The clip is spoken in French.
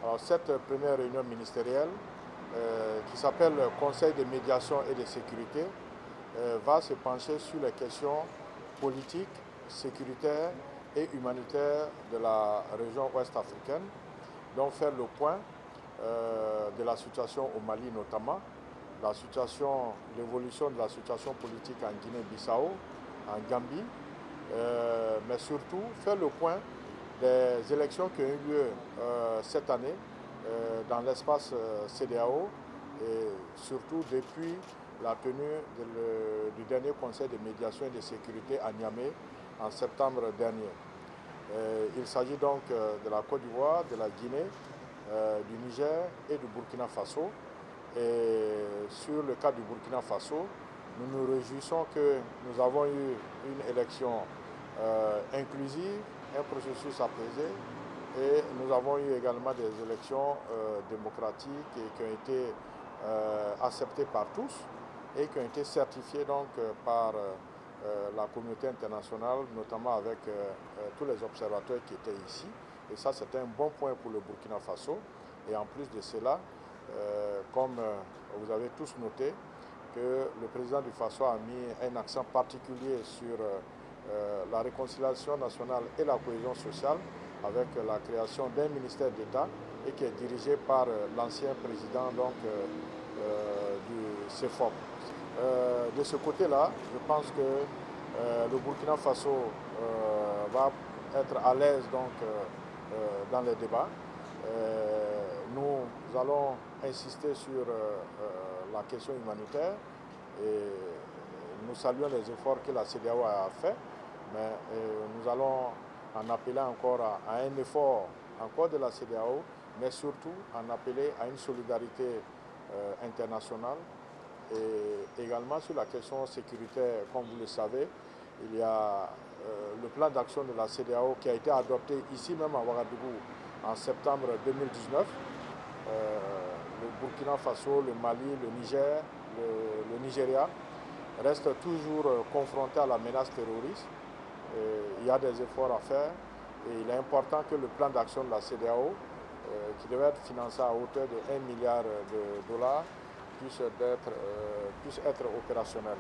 Alors, cette première réunion ministérielle, qui s'appelle Conseil de médiation et de sécurité, va se pencher sur les questions politiques, sécuritaires et humanitaires de la région ouest africaine, donc faire le point de la situation au Mali notamment, l'évolution de la situation politique en Guinée-Bissau, en Gambie, mais surtout faire le point des élections qui ont eu lieu cette année dans l'espace CEDEAO et surtout depuis la tenue du dernier conseil de médiation et de sécurité à Niamey en septembre dernier. Il s'agit donc de la Côte d'Ivoire, de la Guinée, du Niger et du Burkina Faso. Et sur le cas du Burkina Faso, nous nous réjouissons que nous avons eu une élection inclusive, un processus apaisé, et nous avons eu également des élections démocratiques et qui ont été acceptées par tous et qui ont été certifiées donc par la communauté internationale, notamment avec tous les observateurs qui étaient ici. Et ça, c'était un bon point pour le Burkina Faso. Et en plus de cela, comme vous avez tous noté, que le président du Faso a mis un accent particulier sur la réconciliation nationale et la cohésion sociale avec la création d'un ministère d'État et qui est dirigé par l'ancien président donc, du CEFOP. De ce côté-là, je pense que le Burkina Faso va être à l'aise donc, dans les débats. Nous allons insister sur la question humanitaire et nous saluons les efforts que la CEDEAO a fait, mais nous allons en appeler encore à un effort encore de la CEDEAO, mais surtout en appeler à une solidarité internationale et également sur la question sécuritaire, comme vous le savez, il y a le plan d'action de la CEDEAO qui a été adopté ici même à Ouagadougou en septembre 2019. Le Burkina Faso, le Mali, le Niger, le Nigeria restent toujours confrontés à la menace terroriste. Il y a des efforts à faire et il est important que le plan d'action de la CEDEAO, qui devait être financé à hauteur de 1 milliard de dollars, puisse être opérationnel.